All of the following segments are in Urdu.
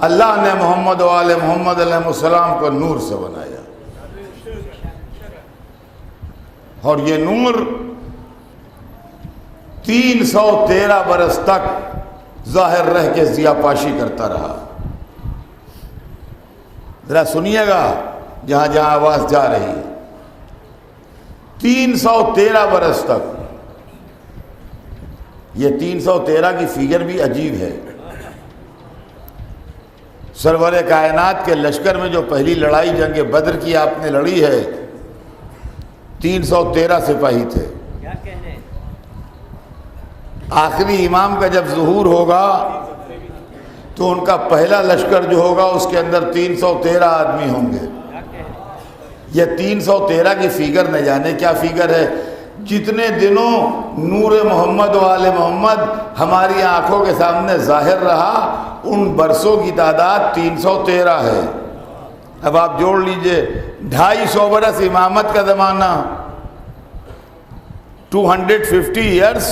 اللہ نے محمد و آل محمد علیہ السلام کو نور سے بنایا، اور یہ نور 313 برس تک ظاہر رہ کے ضیاء پاشی کرتا رہا۔ ذرا سنیے گا جہاں جہاں آواز جا رہی ہے، 313 برس تک۔ یہ 313 کی فگر بھی عجیب ہے۔ سرور کائنات کے لشکر میں جو پہلی لڑائی جنگ بدر کی آپ نے لڑی ہے، 313 سپاہی تھے۔ آخری امام کا جب ظہور ہوگا تو ان کا پہلا لشکر جو ہوگا اس کے اندر 313 آدمی ہوں گے۔ یہ 313 کی فگر نہ جانے کیا فگر ہے۔ جتنے دنوں نور محمد و آل محمد ہماری آنکھوں کے سامنے ظاہر رہا، ان برسوں کی تعداد 313 ہے۔ اب آپ جوڑ لیجئے، 250 برس امامت کا زمانہ، 250 ایئرس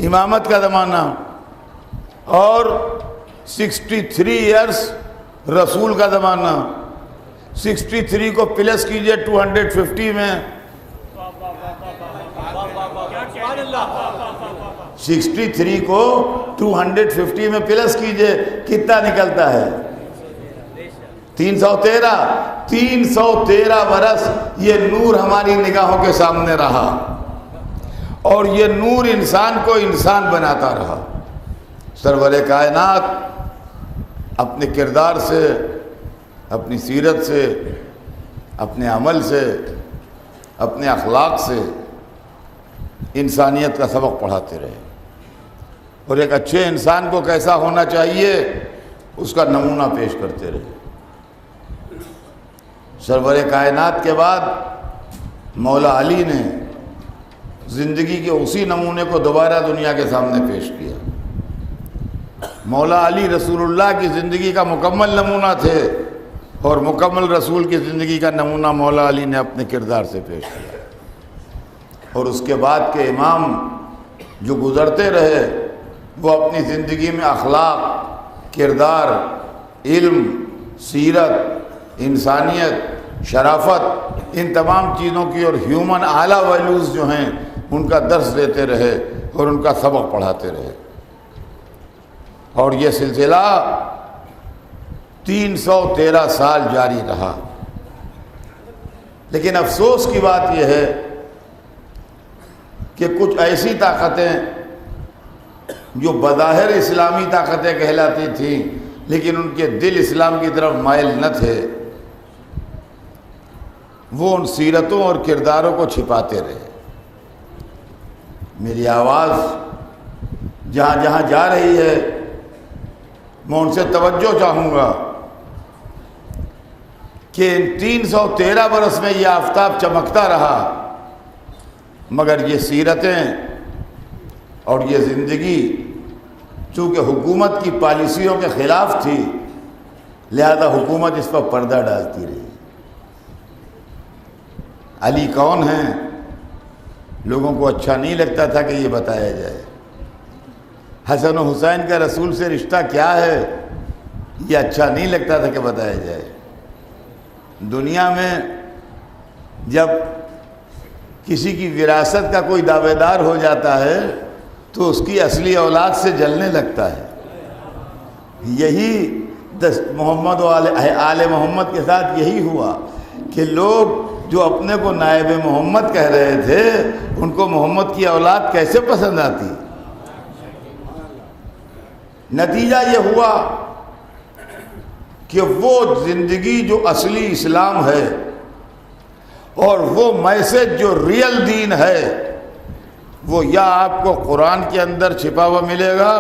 امامت کا زمانہ، اور 63 ایئرس رسول کا زمانہ۔ 63 کو پلس کیجئے 250 میں، 63 کو 250 میں پلس کیجئے، کتنا نکلتا ہے؟ 313 برس یہ نور ہماری نگاہوں کے سامنے رہا، اور یہ نور انسان کو انسان بناتا رہا۔ سرور کائنات اپنے کردار سے، اپنی سیرت سے، اپنے عمل سے، اپنے اخلاق سے انسانیت کا سبق پڑھاتے رہے، اور ایک اچھے انسان کو کیسا ہونا چاہیے اس کا نمونہ پیش کرتے رہے۔ سرور کائنات کے بعد مولا علی نے زندگی کے اسی نمونے کو دوبارہ دنیا کے سامنے پیش کیا۔ مولا علی رسول اللہ کی زندگی کا مکمل نمونہ تھے، اور مکمل رسول کی زندگی کا نمونہ مولا علی نے اپنے کردار سے پیش کیا۔ اور اس کے بعد کے امام جو گزرتے رہے وہ اپنی زندگی میں اخلاق، کردار، علم، سیرت، انسانیت، شرافت، ان تمام چیزوں کی اور ہیومن اعلیٰ ویلیوز جو ہیں ان کا درس دیتے رہے اور ان کا سبق پڑھاتے رہے، اور یہ سلسلہ 313 سال جاری رہا۔ لیکن افسوس کی بات یہ ہے کہ کچھ ایسی طاقتیں جو بظاہر اسلامی طاقتیں کہلاتی تھیں لیکن ان کے دل اسلام کی طرف مائل نہ تھے، وہ ان سیرتوں اور کرداروں کو چھپاتے رہے۔ میری آواز جہاں جہاں جا رہی ہے میں ان سے توجہ چاہوں گا کہ ان 313 برس میں یہ آفتاب چمکتا رہا، مگر یہ سیرتیں اور یہ زندگی چونکہ حکومت کی پالیسیوں کے خلاف تھی، لہذا حکومت اس پر پردہ ڈالتی رہی۔ علی کون ہیں لوگوں کو اچھا نہیں لگتا تھا کہ یہ بتایا جائے۔ حسن و حسین کا رسول سے رشتہ کیا ہے یہ اچھا نہیں لگتا تھا کہ بتایا جائے۔ دنیا میں جب کسی کی وراثت کا کوئی دعوے دار ہو جاتا ہے تو اس کی اصلی اولاد سے جلنے لگتا ہے۔ یہی محمد و آل محمد کے ساتھ یہی ہوا کہ لوگ جو اپنے کو نائب محمد کہہ رہے تھے ان کو محمد کی اولاد کیسے پسند آتی۔ نتیجہ یہ ہوا کہ وہ زندگی جو اصلی اسلام ہے اور وہ میسج جو ریل دین ہے وہ یا آپ کو قرآن کے اندر چھپا ہوا ملے گا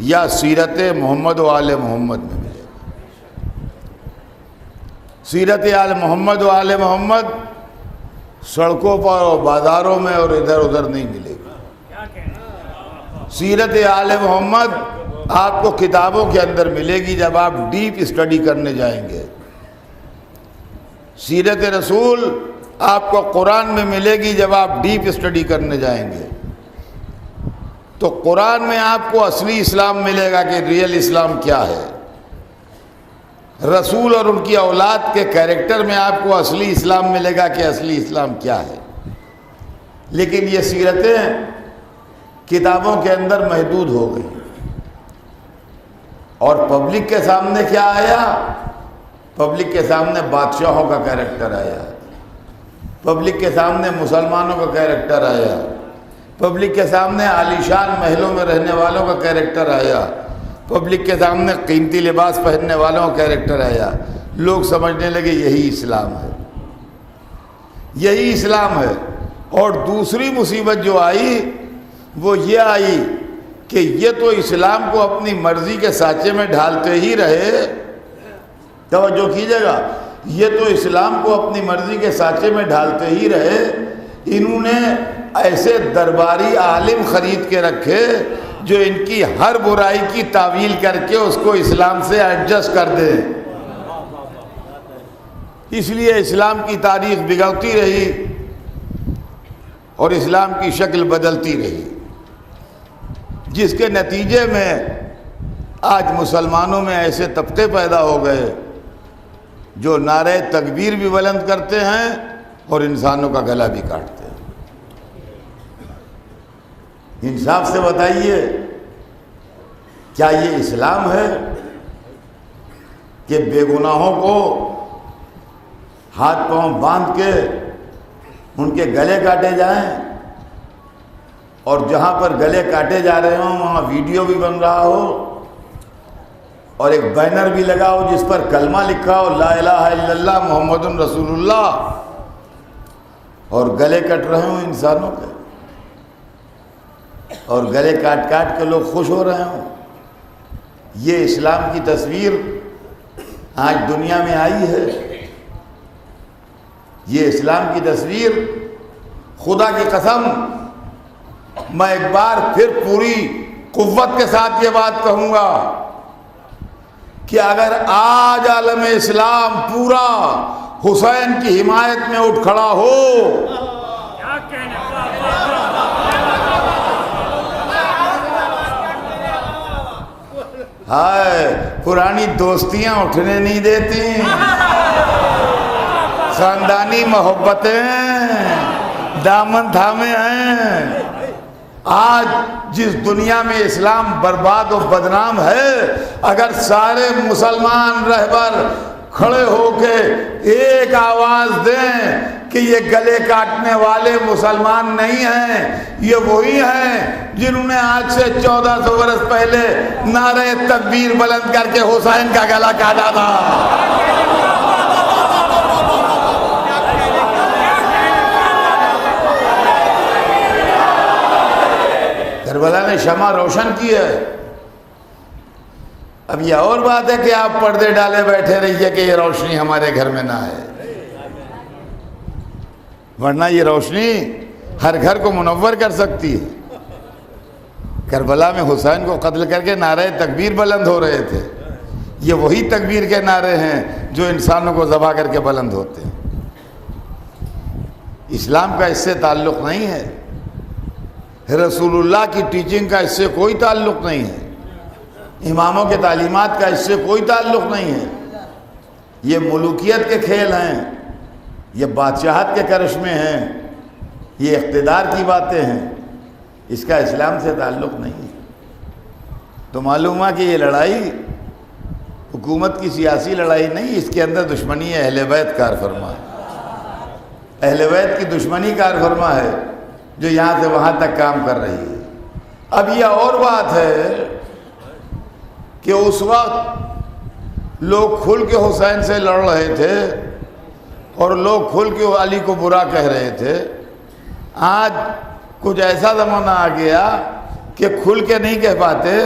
یا سیرت محمد و آل محمد میں ملے گا۔ سیرت آل محمد و آل محمد سڑکوں پر اور بازاروں میں اور ادھر ادھر نہیں ملے گی۔ سیرت آل محمد آپ کو کتابوں کے اندر ملے گی جب آپ ڈیپ اسٹڈی کرنے جائیں گے۔ سیرت رسول آپ کو قرآن میں ملے گی جب آپ ڈیپ اسٹڈی کرنے جائیں گے تو قرآن میں آپ کو اصلی اسلام ملے گا کہ ریئل اسلام کیا ہے. رسول اور ان کی اولاد کے کیریکٹر میں آپ کو اصلی اسلام ملے گا کہ اصلی اسلام کیا ہے. لیکن یہ سیرتیں کتابوں کے اندر محدود ہو گئی اور پبلک کے سامنے کیا آیا؟ پبلک کے سامنے بادشاہوں کا کیریکٹر آیا، پبلک کے سامنے مسلمانوں کا کیریکٹر آیا، پبلک کے سامنے عالیشان محلوں میں رہنے والوں کا کیریکٹر آیا، پبلک کے سامنے قیمتی لباس پہننے والوں کا کیریکٹر آیا. لوگ سمجھنے لگے یہی اسلام ہے، یہی اسلام ہے. اور دوسری مصیبت جو آئی وہ یہ آئی کہ یہ تو اسلام کو اپنی مرضی کے سانچے میں ڈھالتے ہی رہے. توجہ کیجیے گا، یہ تو اسلام کو اپنی مرضی کے سانچے میں ڈھالتے ہی رہے. انہوں نے ایسے درباری عالم خرید کے رکھے جو ان کی ہر برائی کی تعویل کر کے اس کو اسلام سے ایڈجسٹ کر دے. اس لیے اسلام کی تاریخ بگڑتی رہی اور اسلام کی شکل بدلتی رہی، جس کے نتیجے میں آج مسلمانوں میں ایسے طبقے پیدا ہو گئے جو نعرہ تکبیر بھی بلند کرتے ہیں اور انسانوں کا گلا بھی کاٹتے ہیں. انصاف سے بتائیے، کیا یہ اسلام ہے کہ بے گناہوں کو ہاتھ پاؤں باندھ کے ان کے گلے کاٹے جائیں اور جہاں پر گلے کاٹے جا رہے ہوں وہاں ویڈیو بھی بن رہا ہو اور ایک بینر بھی لگا ہو جس پر کلمہ لکھا ہو لا الہ الا اللہ محمد رسول اللہ، اور گلے کٹ رہے ہوں انسانوں کے اور گلے کاٹ کاٹ کے لوگ خوش ہو رہے ہوں؟ یہ اسلام کی تصویر آج دنیا میں آئی ہے. یہ اسلام کی تصویر، خدا کی قسم میں ایک بار پھر پوری قوت کے ساتھ یہ بات کہوں گا کہ اگر آج عالم اسلام پورا حسین کی حمایت میں اٹھ کھڑا ہو، ہائے پرانی دوستیاں اٹھنے نہیں دیتی، خاندانی محبتیں دامن تھامے ہیں. آج جس دنیا میں اسلام برباد و بدنام ہے، اگر سارے مسلمان رہبر کھڑے ہو کے ایک آواز دیں کہ یہ گلے کاٹنے والے مسلمان نہیں ہیں، یہ وہی ہیں جنہوں نے آج سے 1400 برس پہلے نعرہ تکبیر بلند کر کے حسین کا گلا کاٹا تھا. کربلا نے شمع روشن کی ہے. اب یہ اور بات ہے کہ آپ پردے ڈالے بیٹھے رہیے کہ یہ روشنی ہمارے گھر میں نہ آئے، ورنہ یہ روشنی ہر گھر کو منور کر سکتی ہے. کربلا میں حسین کو قتل کر کے نعرہ تکبیر بلند ہو رہے تھے. یہ وہی تکبیر کے نعرے ہیں جو انسانوں کو ذبح کر کے بلند ہوتے ہیں. اسلام کا اس سے تعلق نہیں ہے، رسول اللہ کی ٹیچنگ کا اس سے کوئی تعلق نہیں ہے، اماموں کے تعلیمات کا اس سے کوئی تعلق نہیں ہے. یہ ملوکیت کے کھیل ہیں، یہ بادشاہت کے کرشمے ہیں، یہ اقتدار کی باتیں ہیں، اس کا اسلام سے تعلق نہیں ہے. تو معلوم ہوا کہ یہ لڑائی حکومت کی سیاسی لڑائی نہیں، اس کے اندر دشمنی اہل بیت کار فرما ہے، اہل بیت کی دشمنی کار فرما ہے جو یہاں سے وہاں تک کام کر رہی ہے. اب یہ اور بات ہے کہ اس وقت لوگ کھل کے حسین سے لڑ رہے تھے اور لوگ کھل کے علی کو برا کہہ رہے تھے. آج کچھ ایسا زمانہ آ گیا کہ کھل کے نہیں کہہ پاتے،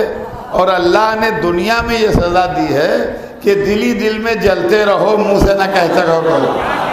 اور اللہ نے دنیا میں یہ سزا دی ہے کہ دل ہی دل میں جلتے رہو، منہ سے نہ کہتے رہو.